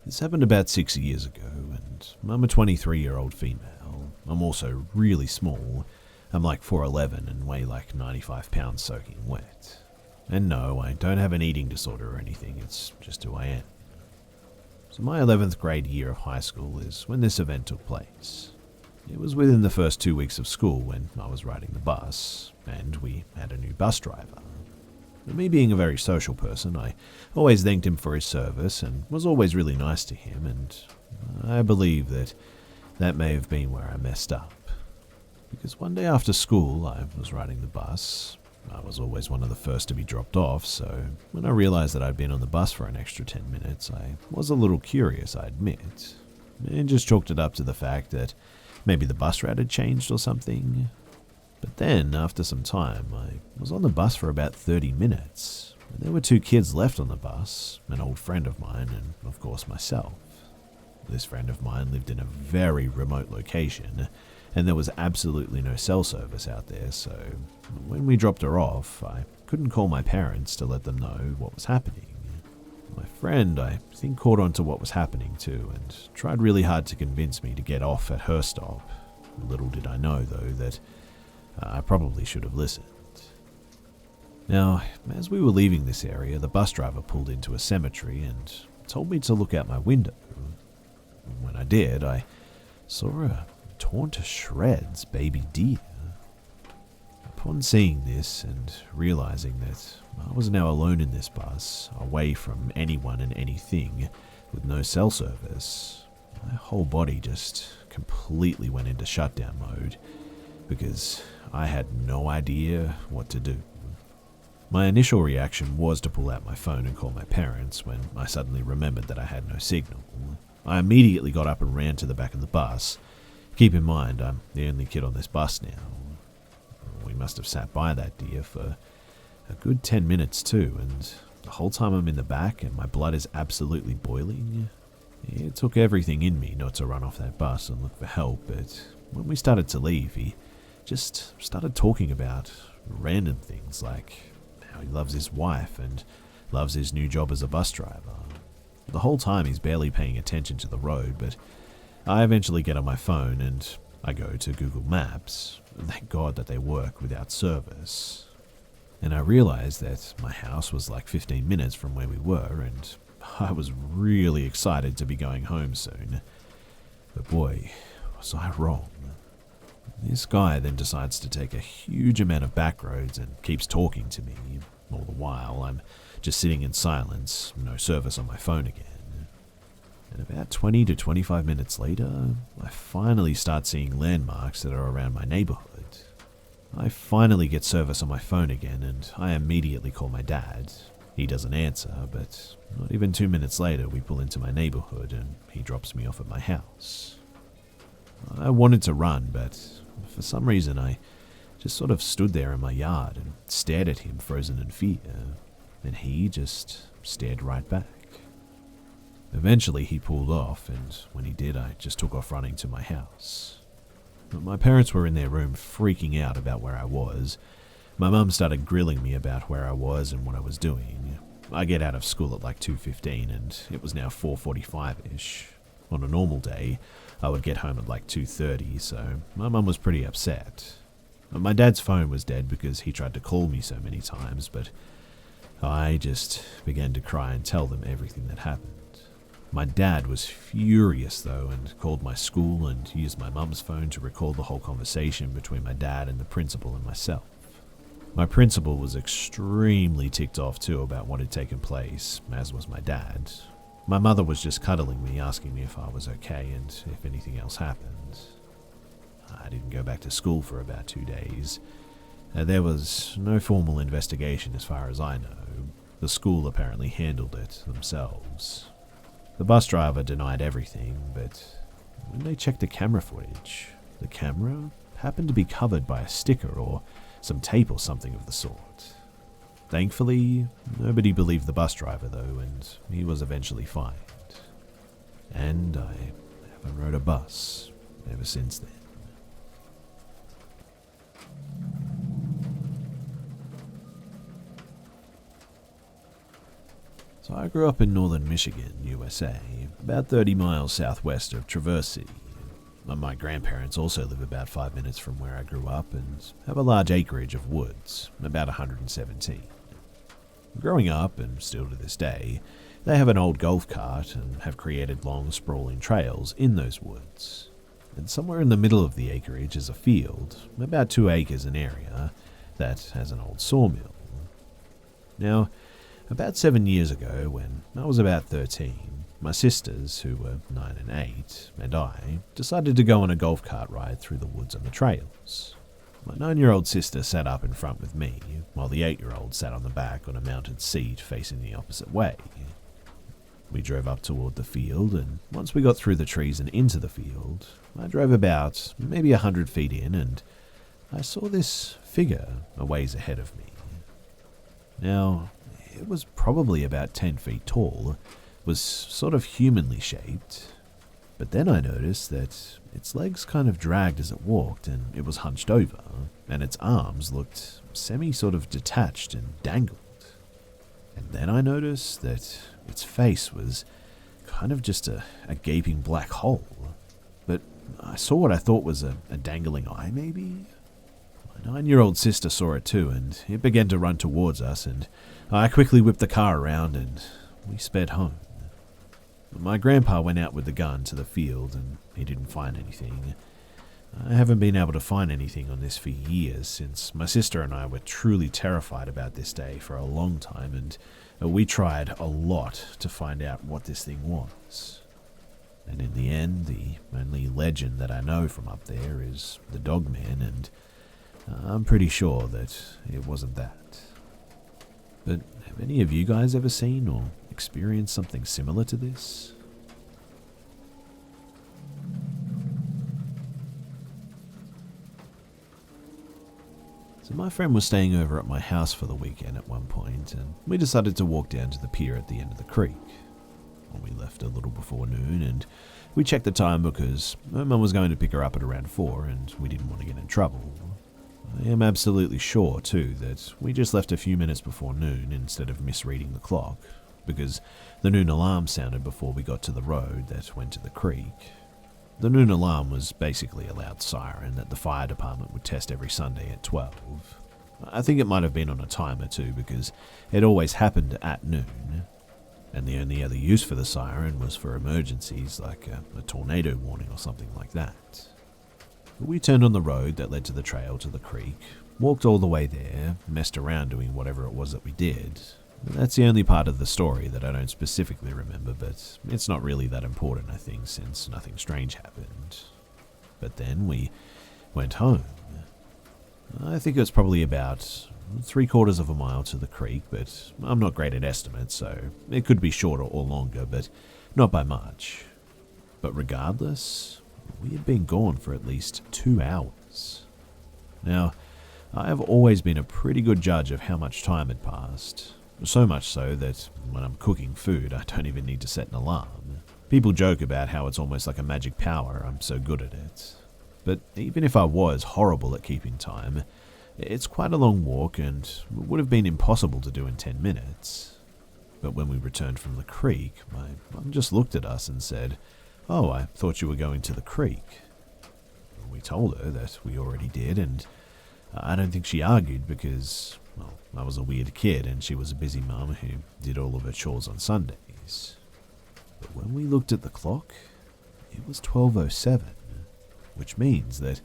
This happened about 6 years ago, and I'm a 23-year-old female. I'm also really small. I'm like 4'11" and weigh like 95 pounds soaking wet. And no, I don't have an eating disorder or anything, it's just who I am. So my 11th grade year of high school is when this event took place. It was within the first 2 weeks of school when I was riding the bus, and we had a new bus driver. But me being a very social person, I always thanked him for his service and was always really nice to him, and I believe that may have been where I messed up. Because one day after school, I was riding the bus. I was always one of the first to be dropped off, so when I realized that I'd been on the bus for an extra 10 minutes, I was a little curious, I admit, and just chalked it up to the fact that maybe the bus route had changed or something. But then, after some time, I was on the bus for about 30 minutes, and there were 2 kids left on the bus, an old friend of mine and, of course, myself. This friend of mine lived in a very remote location, and there was absolutely no cell service out there, so when we dropped her off, I couldn't call my parents to let them know what was happening. My friend, I think, caught on to what was happening too, and tried really hard to convince me to get off at her stop. Little did I know, though, that I probably should have listened. Now, as we were leaving this area, the bus driver pulled into a cemetery and told me to look out my window. When I did, I saw a torn to shreds baby deer. Upon seeing this and realizing that I was now alone in this bus, away from anyone and anything, with no cell service, my whole body just completely went into shutdown mode, because I had no idea what to do. My initial reaction was to pull out my phone and call my parents when I suddenly remembered that I had no signal. I immediately got up and ran to the back of the bus. Keep in mind, I'm the only kid on this bus now. We must have sat by that deer for a good 10 minutes too, and the whole time I'm in the back and my blood is absolutely boiling. It took everything in me not to run off that bus and look for help, but when we started to leave, he just started talking about random things like how he loves his wife and loves his new job as a bus driver. The whole time he's barely paying attention to the road, but I eventually get on my phone and I go to Google Maps. Thank God that they work without service. And I realized that my house was like 15 minutes from where we were, and I was really excited to be going home soon. But boy, was I wrong. This guy then decides to take a huge amount of back roads and keeps talking to me. All the while, I'm just sitting in silence, no service on my phone again. And about 20 to 25 minutes later, I finally start seeing landmarks that are around my neighborhood. I finally get service on my phone again, and I immediately call my dad. He doesn't answer, but not even 2 minutes later, we pull into my neighborhood and he drops me off at my house. I wanted to run, but for some reason I just sort of stood there in my yard and stared at him, frozen in fear, and he just stared right back. Eventually he pulled off, and when he did, I just took off running to my house. My parents were in their room freaking out about where I was. My mum started grilling me about where I was and what I was doing. I get out of school at like 2:15, and it was now 4:45-ish. On a normal day, I would get home at like 2:30, so my mum was pretty upset. My dad's phone was dead because he tried to call me so many times, but I just began to cry and tell them everything that happened. My dad was furious though, and called my school and used my mum's phone to record the whole conversation between my dad and the principal and myself. My principal was extremely ticked off too about what had taken place, as was my dad. My mother was just cuddling me, asking me if I was okay and if anything else happened. I didn't go back to school for about 2 days. There was no formal investigation as far as I know. The school apparently handled it themselves. The bus driver denied everything, but when they checked the camera footage, the camera happened to be covered by a sticker or some tape or something of the sort. Thankfully, nobody believed the bus driver though, and he was eventually fined. And I haven't rode a bus ever since then. So I grew up in northern Michigan, USA, about 30 miles southwest of Traverse City. My grandparents also live about 5 minutes from where I grew up and have a large acreage of woods, about 117. Growing up, and still to this day, they have an old golf cart and have created long, sprawling trails in those woods. And somewhere in the middle of the acreage is a field, about 2 acres in area, that has an old sawmill. Now, about 7 years ago, when I was about 13, my sisters, who were 9 and 8, and I decided to go on a golf cart ride through the woods and the trails. My 9-year-old sister sat up in front with me, while the 8-year-old sat on the back on a mounted seat facing the opposite way. We drove up toward the field, and once we got through the trees and into the field, I drove about maybe 100 feet in, and I saw this figure a ways ahead of me. Now, it was probably about 10 feet tall, was sort of humanly shaped, but then I noticed that its legs kind of dragged as it walked, and it was hunched over, and its arms looked sort of detached and dangled. And then I noticed that its face was kind of just a gaping black hole, but I saw what I thought was a dangling eye, maybe? My 9-year-old sister saw it too, and it began to run towards us, and I quickly whipped the car around, and we sped home. My grandpa went out with the gun to the field, and he didn't find anything. I haven't been able to find anything on this for years, since my sister and I were truly terrified about this day for a long time, and we tried a lot to find out what this thing was. And in the end, the only legend that I know from up there is the Dogman, and I'm pretty sure that it wasn't that. But have any of you guys ever seen or experienced something similar to this? So my friend was staying over at my house for the weekend at one point, and we decided to walk down to the pier at the end of the creek. Well, we left a little before noon, and we checked the time because my mum was going to pick her up at around 4, and we didn't want to get in trouble. I am absolutely sure, too, that we just left a few minutes before noon instead of misreading the clock, because the noon alarm sounded before we got to the road that went to the creek. The noon alarm was basically a loud siren that the fire department would test every Sunday at 12. I think it might have been on a timer, too, because it always happened at noon, and the only other use for the siren was for emergencies like a tornado warning or something like that. We turned on the road that led to the trail to the creek, walked all the way there, messed around doing whatever it was that we did. That's the only part of the story that I don't specifically remember, but it's not really that important, I think, since nothing strange happened. But then we went home. I think it was probably about 3/4 of a mile to the creek, but I'm not great at estimates, so it could be shorter or longer, but not by much. But regardless, we had been gone for at least 2 hours. Now, I have always been a pretty good judge of how much time had passed. So much so that when I'm cooking food, I don't even need to set an alarm. People joke about how it's almost like a magic power, I'm so good at it. But even if I was horrible at keeping time, it's quite a long walk and would have been impossible to do in 10 minutes. But when we returned from the creek, my mum just looked at us and said, "Oh, I thought you were going to the creek." We told her that we already did, and I don't think she argued because, well, I was a weird kid and she was a busy mum who did all of her chores on Sundays. But when we looked at the clock, it was 12:07, which means that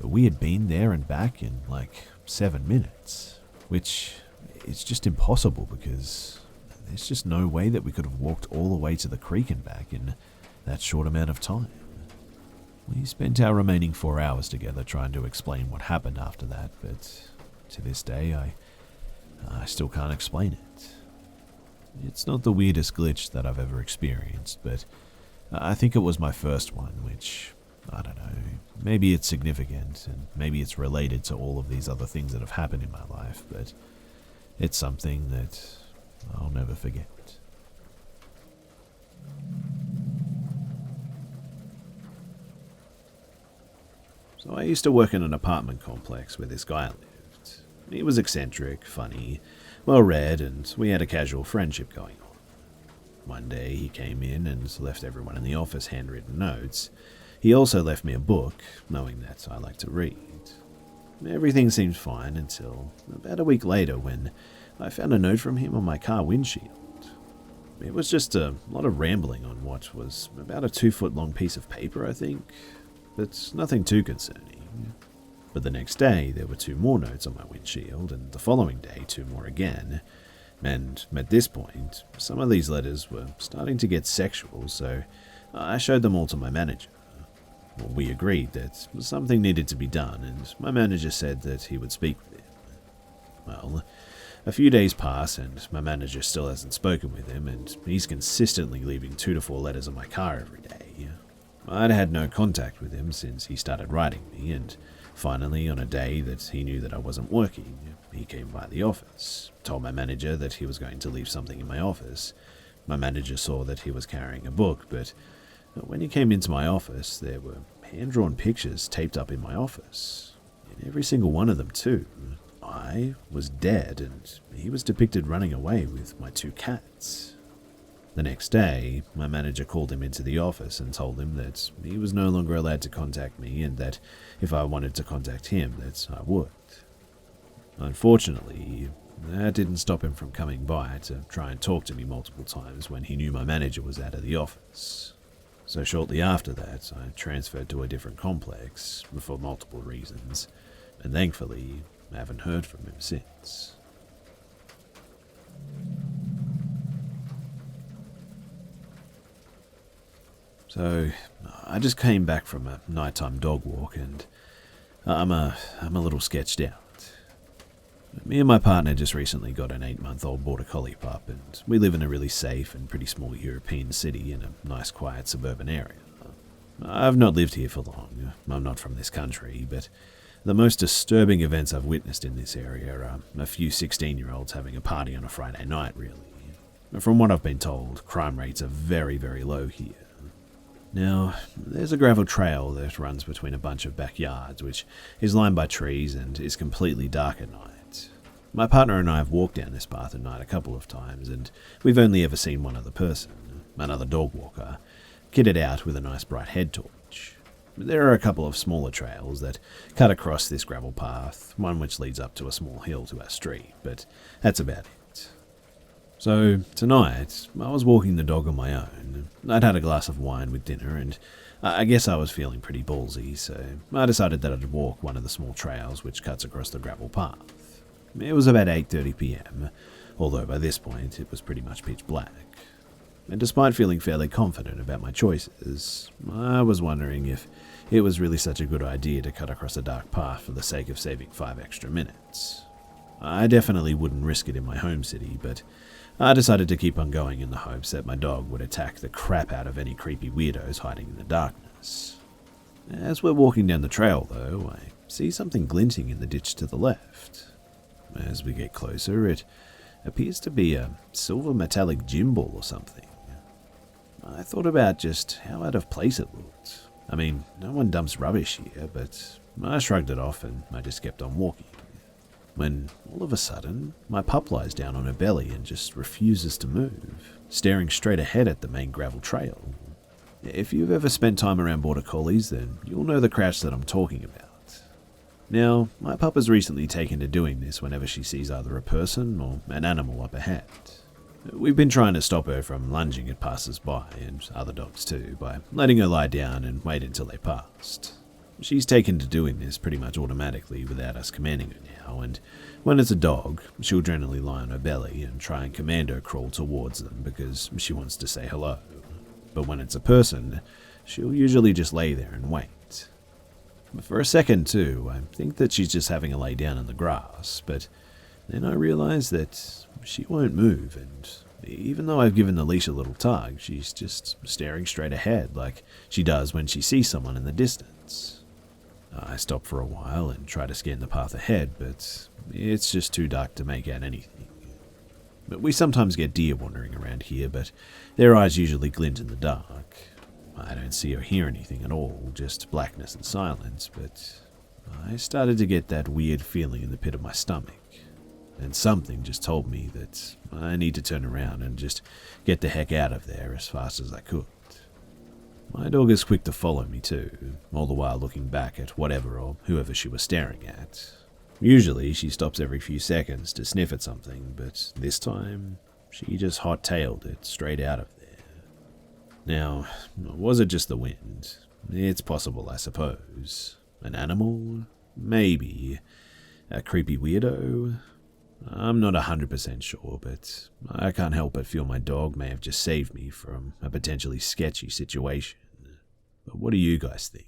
we had been there and back in like 7 minutes, which is just impossible because there's just no way that we could have walked all the way to the creek and back in that short amount of time. We spent our remaining 4 hours together trying to explain what happened after that, but to this day, I still can't explain it. It's not the weirdest glitch that I've ever experienced, but I think it was my first one, which, I don't know, maybe it's significant, and maybe it's related to all of these other things that have happened in my life, but it's something that I'll never forget. So I used to work in an apartment complex where this guy lived. He was eccentric, funny, well-read, and we had a casual friendship going on. One day he came in and left everyone in the office handwritten notes. He also left me a book, knowing that I like to read. Everything seemed fine until about a week later when I found a note from him on my car windshield. It was just a lot of rambling on what was about a 2-foot long piece of paper, I think, but nothing too concerning. But the next day there were 2 more notes on my windshield, and the following day 2 more again. And at this point, some of these letters were starting to get sexual, so I showed them all to my manager. We agreed that something needed to be done, and my manager said that he would speak with him. Well, a few days pass, and my manager still hasn't spoken with him, and he's consistently leaving 2 to 4 letters on my car every day. I'd had no contact with him since he started writing me, and finally, on a day that he knew that I wasn't working, he came by the office, told my manager that he was going to leave something in my office. My manager saw that he was carrying a book, but when he came into my office, there were hand-drawn pictures taped up in my office. In every single one of them, too. I was dead, and he was depicted running away with my 2 cats. The next day, my manager called him into the office and told him that he was no longer allowed to contact me, and that if I wanted to contact him, that I would. Unfortunately, that didn't stop him from coming by to try and talk to me multiple times when he knew my manager was out of the office. So shortly after that, I transferred to a different complex for multiple reasons, and thankfully, I haven't heard from him since. So, I just came back from a nighttime dog walk, and I'm a little sketched out. Me and my partner just recently got an 8-month-old border collie pup, and we live in a really safe and pretty small European city in a nice quiet suburban area. I've not lived here for long. I'm not from this country, but the most disturbing events I've witnessed in this area are a few 16-year-olds having a party on a Friday night, really. From what I've been told, crime rates are very, very low here. Now, there's a gravel trail that runs between a bunch of backyards, which is lined by trees and is completely dark at night. My partner and I have walked down this path at night a couple of times, and we've only ever seen one other person, another dog walker, kitted out with a nice bright head torch. There are a couple of smaller trails that cut across this gravel path, one which leads up to a small hill to our street, but that's about it. So, tonight, I was walking the dog on my own. I'd had a glass of wine with dinner, and I guess I was feeling pretty ballsy, so I decided that I'd walk one of the small trails which cuts across the gravel path. It was about 8:30 p.m, although by this point it was pretty much pitch black. And despite feeling fairly confident about my choices, I was wondering if it was really such a good idea to cut across a dark path for the sake of saving 5 extra minutes. I definitely wouldn't risk it in my home city, but I decided to keep on going in the hopes that my dog would attack the crap out of any creepy weirdos hiding in the darkness. As we're walking down the trail, though, I see something glinting in the ditch to the left. As we get closer, it appears to be a silver metallic gym ball or something. I thought about just how out of place it looked. I mean, no one dumps rubbish here, but I shrugged it off and I just kept on walking. When, all of a sudden, my pup lies down on her belly and just refuses to move, staring straight ahead at the main gravel trail. If you've ever spent time around border collies, then you'll know the crouch that I'm talking about. Now, my pup has recently taken to doing this whenever she sees either a person or an animal up ahead. We've been trying to stop her from lunging at passers-by, and other dogs too, by letting her lie down and wait until they passed. She's taken to doing this pretty much automatically without us commanding her now, and when it's a dog, she'll generally lie on her belly and try and commando crawl towards them because she wants to say hello. But when it's a person, she'll usually just lay there and wait. For a second too, I think that she's just having a lay down in the grass, but then I realise that she won't move, and even though I've given the leash a little tug, she's just staring straight ahead like she does when she sees someone in the distance. I stop for a while and try to scan the path ahead, but it's just too dark to make out anything. But we sometimes get deer wandering around here, but their eyes usually glint in the dark. I don't see or hear anything at all, just blackness and silence, but I started to get that weird feeling in the pit of my stomach. and something just told me that I need to turn around and just get the heck out of there as fast as I could. My dog is quick to follow me too, all the while looking back at whatever or whoever she was staring at. Usually she stops every few seconds to sniff at something, but this time she just hot-tailed it straight out of there. Now, was it just the wind? It's possible, I suppose. An animal? Maybe. A creepy weirdo? I'm not 100% sure, but I can't help but feel my dog may have just saved me from a potentially sketchy situation. But what do you guys think?